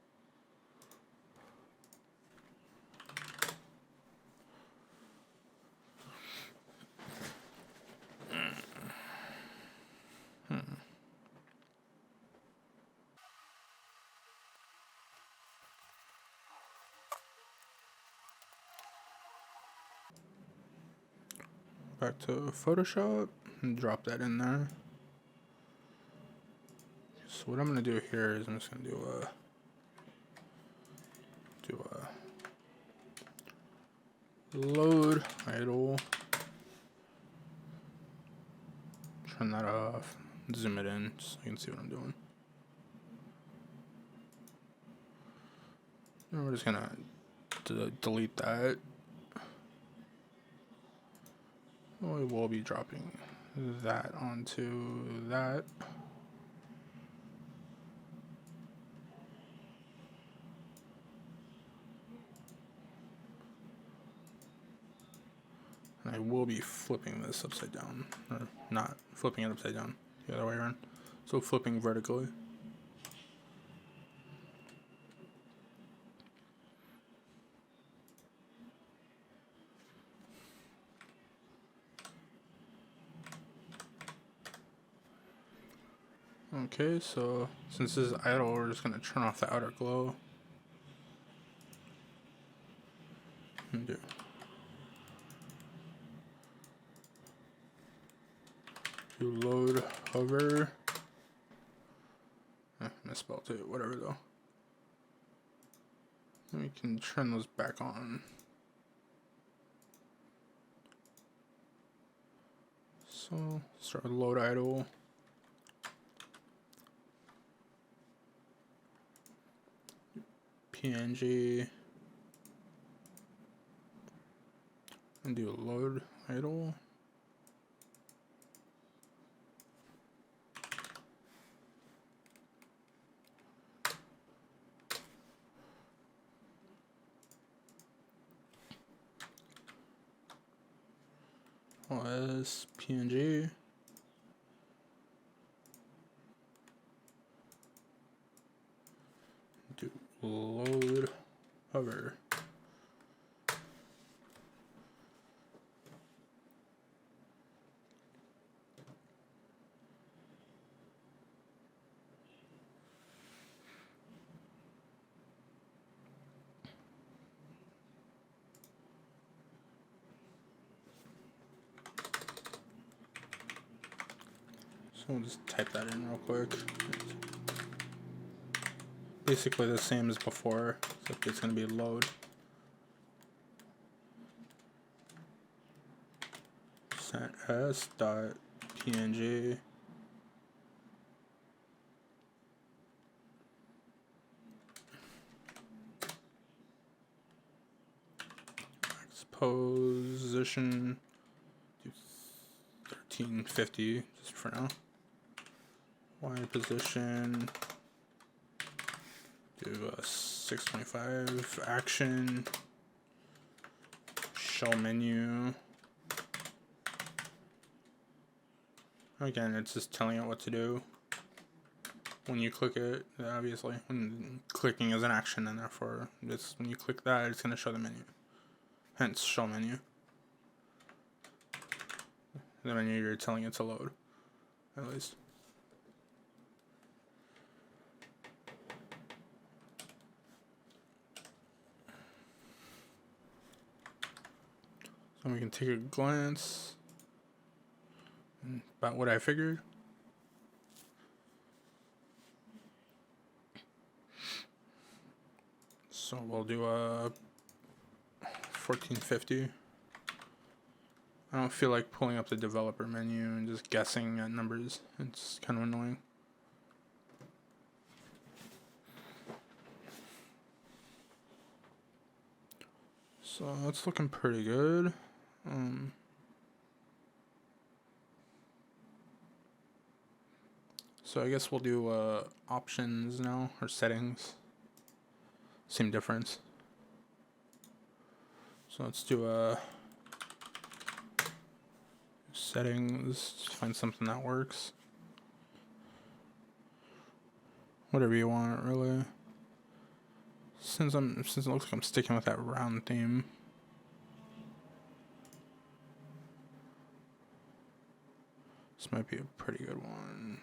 back to Photoshop and drop that in there. So what I'm gonna do here is I'm just gonna do a load idle. Turn that off. Zoom it in so you can see what I'm doing. And we're just gonna delete that. We will be dropping that onto that. And I will be flipping this upside down, or not flipping it upside down, the other way around. So flipping vertically. Okay, so since this is idle, we're just gonna turn off the outer glow. And do load hover. Misspelled it, whatever though. And we can turn those back on. So start with load idle. PNG. And do a load idle. OS PNG. Do load hover. So we'll just type that in real quick. Basically the same as before, except it's going to be load. Set s.png. Position 1350 just for now. Y position do a 625 action. Shell menu. Again, it's just telling it what to do when you click it. Obviously, when clicking is an action, and therefore, when you click that, it's going to show the menu. Hence, show menu. The menu you're telling it to load, at least. So we can take a glance about what I figured. So we'll do a 1450. I don't feel like pulling up the developer menu and just guessing at numbers. It's kind of annoying. So it's looking pretty good. So I guess we'll do options now, or settings. Same difference. So let's do settings, find something that works. Whatever you want, really. Since it looks like I'm sticking with that round theme. This might be a pretty good one.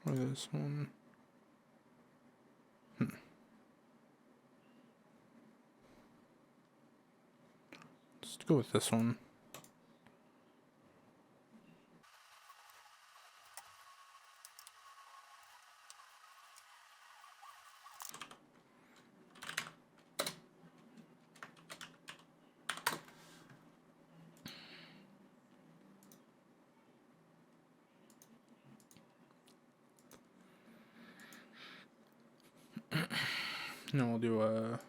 Or this one. go with this one. And then we'll do a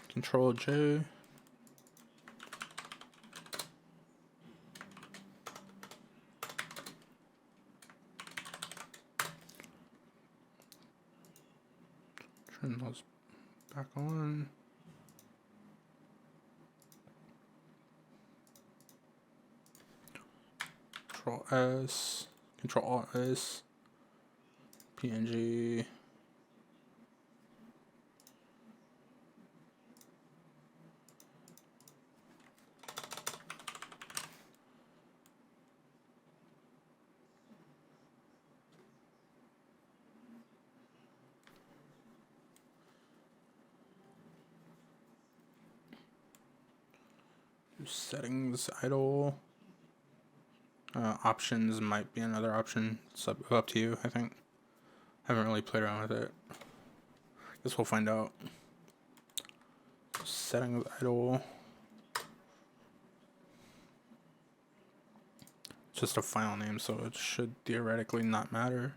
Control J. Turn those back on. Control S, Control Alt S, PNG. Settings, idle. Options might be another option. It's up to you, I think. Haven't really played around with it. Guess we'll find out. Settings, idle. It's just a file name, so it should theoretically not matter.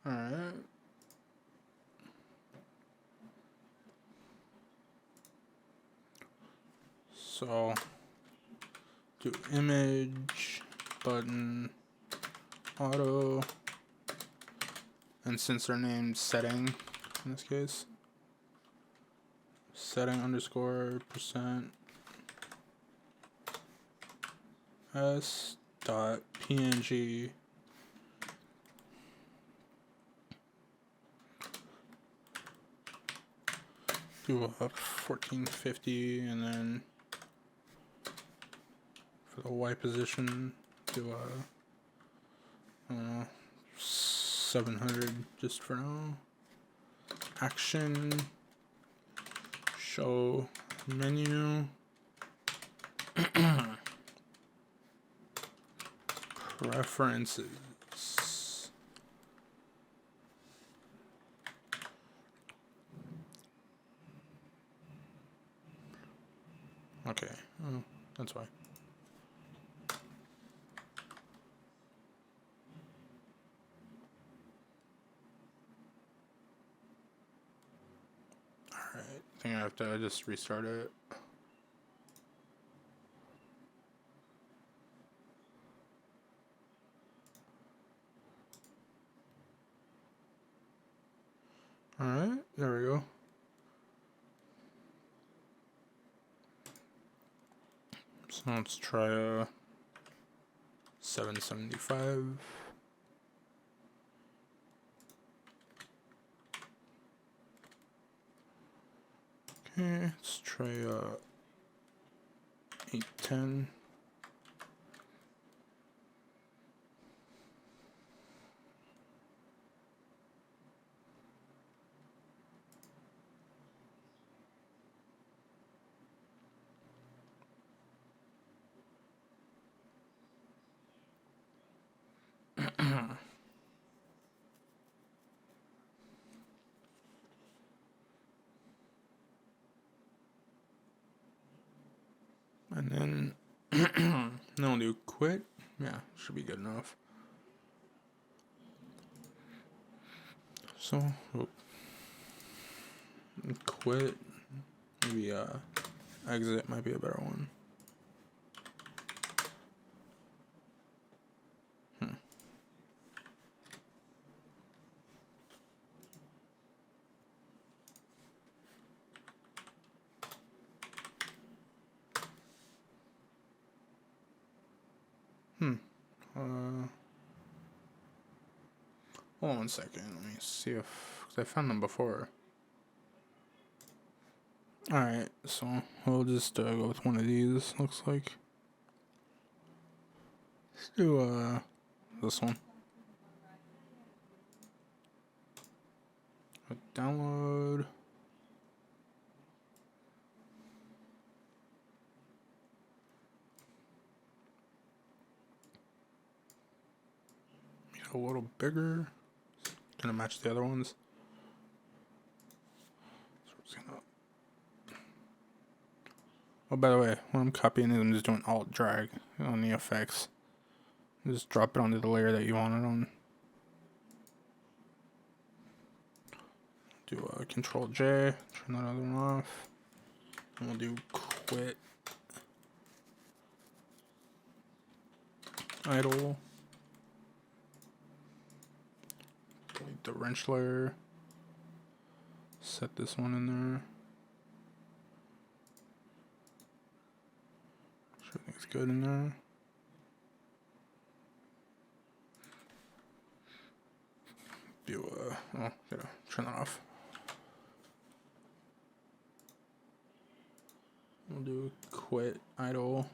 Alright. So do image button auto, and since they're named setting in this case, setting underscore percent s dot png do a 1450, and then for the Y position do a 700 just for now. Action, show menu, preferences. Okay, oh, that's why. Alright, I think I have to just restart it. Alright, there we go. So let's try a 775. Okay, let's try 810. And then we'll do quit. Yeah, should be good enough. So we'll quit. Maybe exit might be a better one. Hold on 1 second. Let me see if, cause I found them before. Alright, so we'll just go with one of these, looks like. Let's do this one. Download. Make it a little bigger. Gonna match the other ones. So we're just gonna. Oh, by the way, when I'm copying it, I'm just doing Alt drag on the effects. Just drop it onto the layer that you want it on. Do Control J, turn that other one off. And we'll do quit idle. Delete the wrench layer. Set this one in there. Everything's good in there. Do oh, gotta turn that off. We'll do quit idle.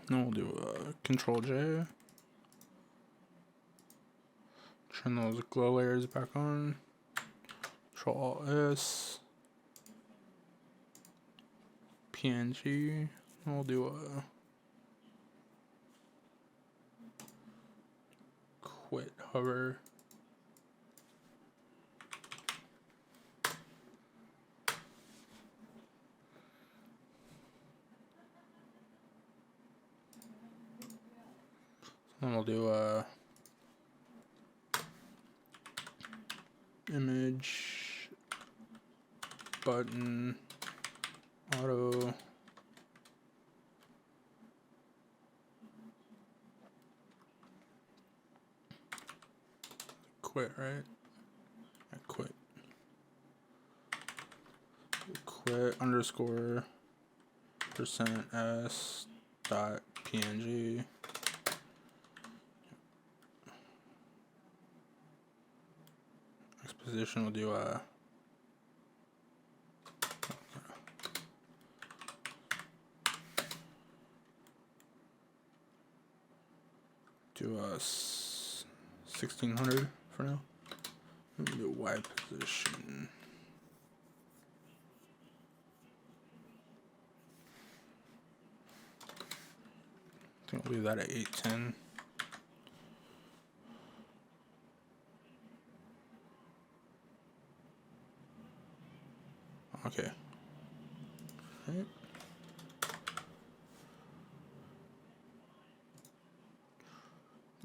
Then we'll do Control J. Turn those glow layers back on. Control Alt S. PNG. We'll do quit hover. Then we'll do image button auto quit, right? I quit. Quit underscore %s dot png. Exposition will do do 1600 for now. Let me do Y position. I think I'll leave that at 810. Okay. Right.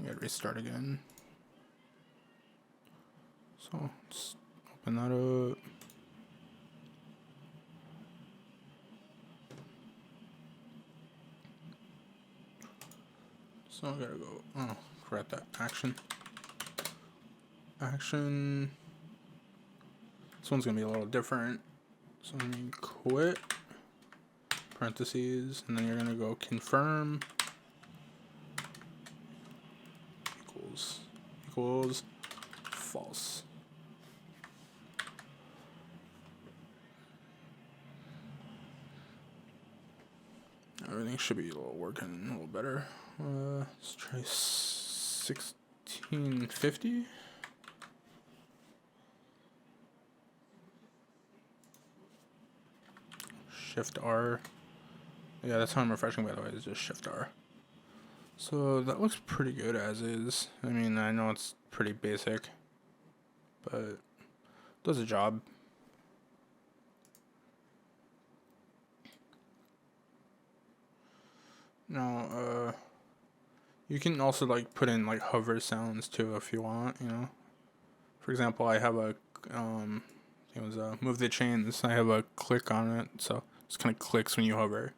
I gotta restart again. So just open that up. So I gotta go, correct that action. Action. This one's gonna be a little different. So let me quit, parentheses, and then you're gonna go confirm equals false. Everything should be working a little better. Let's try 1650. Shift R. Yeah, that's how I'm refreshing, by the way, is just Shift R. So that looks pretty good as is. I mean, I know it's pretty basic, but does the job. Now, you can also like put in like hover sounds too if you want, you know. For example, I have a it was move the chains. I have a click on it, so it just kind of clicks when you hover.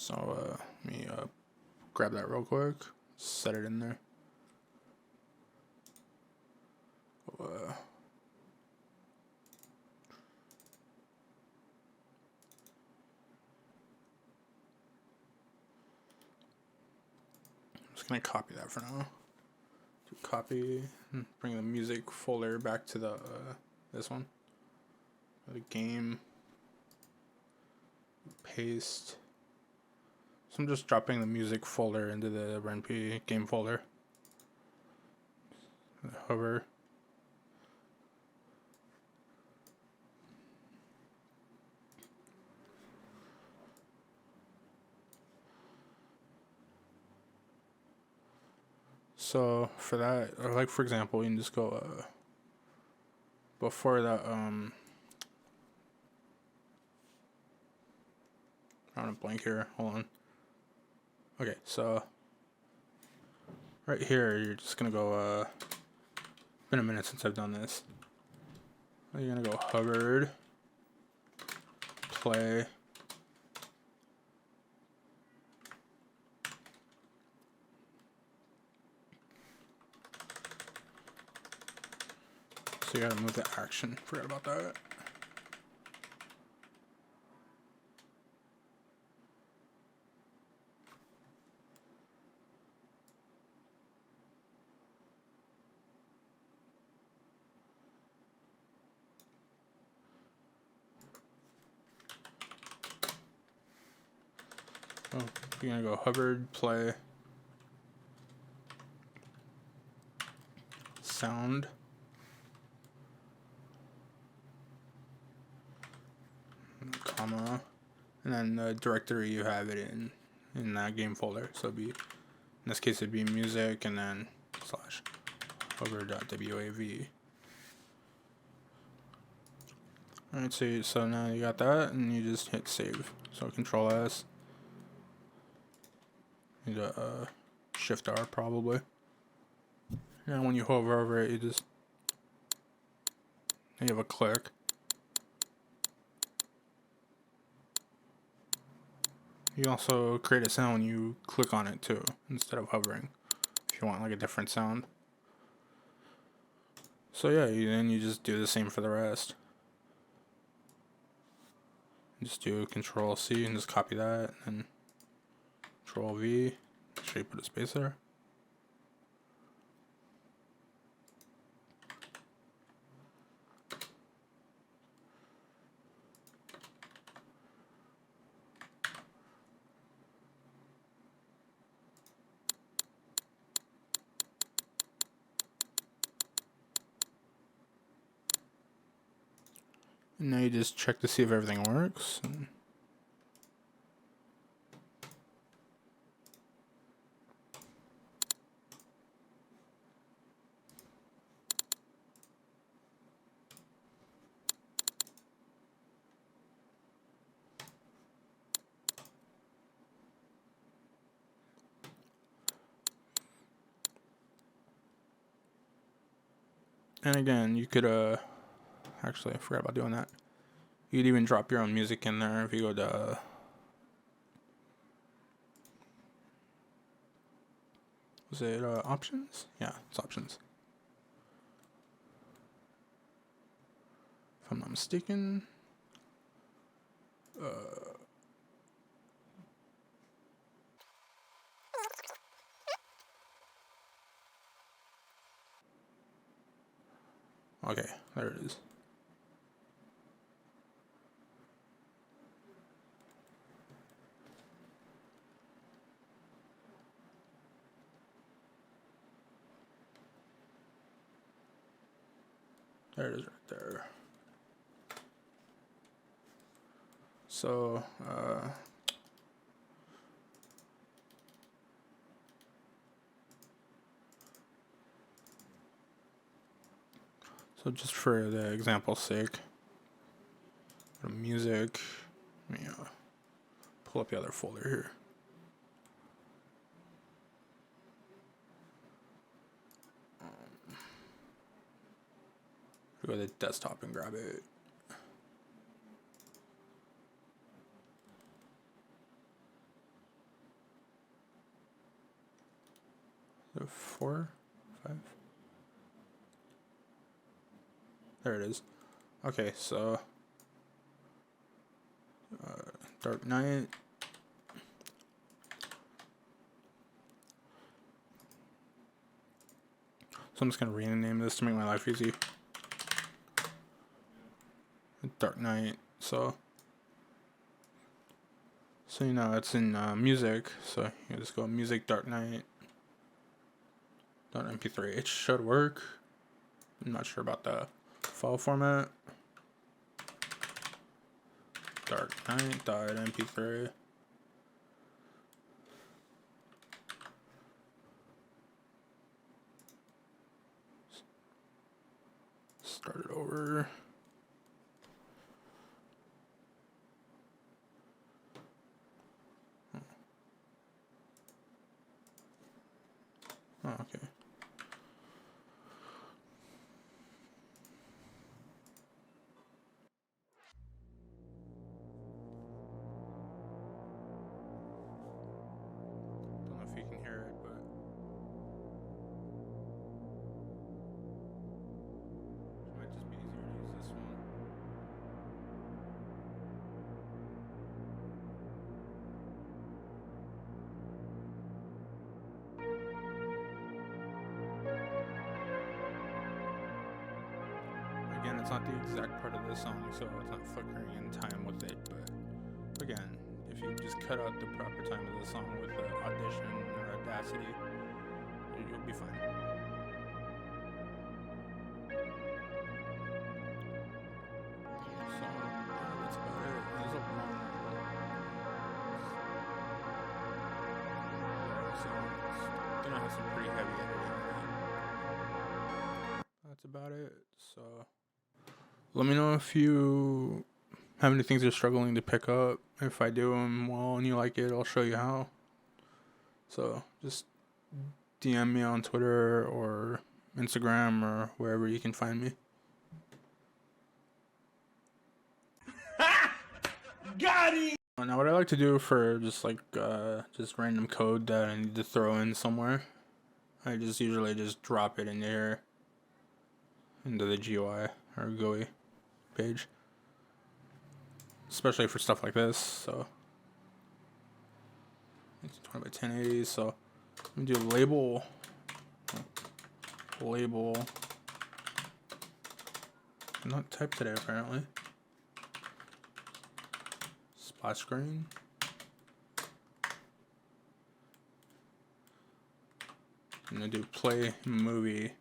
So let me grab that real quick, set it in there. I'm just gonna copy that for now. Copy, bring the music folder back to the this one, the game, paste. So I'm just dropping the music folder into the Ren'py game folder. Hover. So for that, or like for example, you can just go before that I'm on a blank here. Hold on. Okay, so right here you're just gonna go been a minute since I've done this. You're gonna go hovered, play, so you gotta move the action. Forgot about that. Oh, you're gonna go hovered, play, sound, comma, and then the directory you have it in that game folder. So it'd be, in this case it'd be music and then slash hover.wav. Alright, so now you got that, and you just hit save. So Control S. Need a Shift R probably. And when you hover over it, you have a click. You also create a sound when you click on it too, instead of hovering, if you want like a different sound. So yeah, then you just do the same for the rest. Just do Control C and just copy that, and Control V. Make sure you put a space there. And now you just check to see if everything works. And again, you could actually I forgot about doing that. You could even drop your own music in there if you go to was it options? Yeah, it's options. If I'm not mistaken. Okay, there it is. There it is right there. So, so just for the example's sake, go to music, let me pull up the other folder here. Go to the desktop and grab it. 4, 5. There it is. Okay, so Dark Knight. So I'm just gonna rename this to make my life easy. Dark Knight. So you know it's in music. So you just go music Dark Knight. .mp3. It should work. I'm not sure about the file format. Dark Knight.mp3. Start it over. Oh, okay. Don't know if you can hear it, but it might just be easier to use this one. Again, it's not the exact part of the song, so it's not flickering in time with it, but again, if you just cut out the proper time of the song with the Audition or Audacity, you'll be fine. So, that's about it. There's a long so it's gonna have some pretty heavy editing in it. That's about it. So let me know if you have any things you're struggling to pick up. If I do them well and you like it, I'll show you how. So just DM me on Twitter or Instagram or wherever you can find me. Got it! Now what I like to do for just random code that I need to throw in somewhere, I just usually just drop it in here into the GUI or GUI page, especially for stuff like this. So it's 20 by 1080. So I'm gonna do label. I'm not type today apparently. Splash screen. I'm gonna do play movie.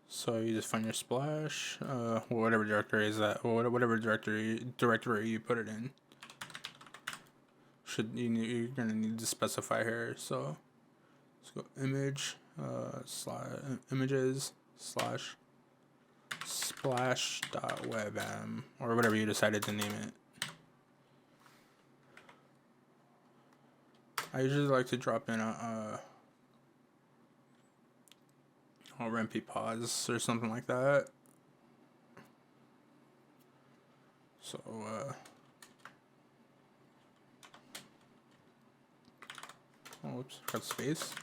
So you just find your splash, whatever directory is that, whatever directory you put it in. You're gonna need to specify here. So let's go image images / splash.webm or whatever you decided to name it. I usually like to drop in a Ren'py-buttons or something like that. So oops, got space.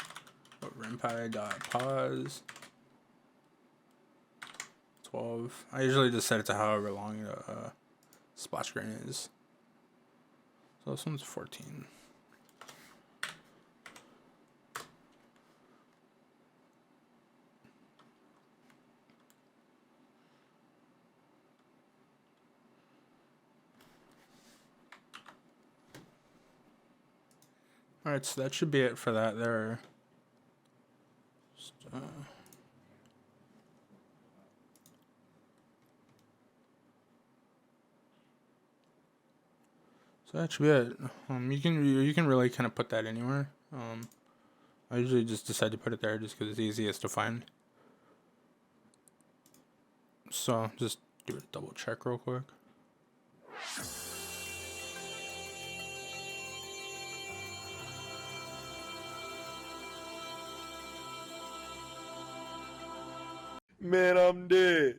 Ren'py.pause 12. I usually just set it to however long the splash screen is. So this one's 14. Alright, so that should be it for that there. Just, so that should be it. You can really kind of put that anywhere. I usually just decide to put it there just because it's easiest to find. So just do a double check real quick.
Man, I'm dead.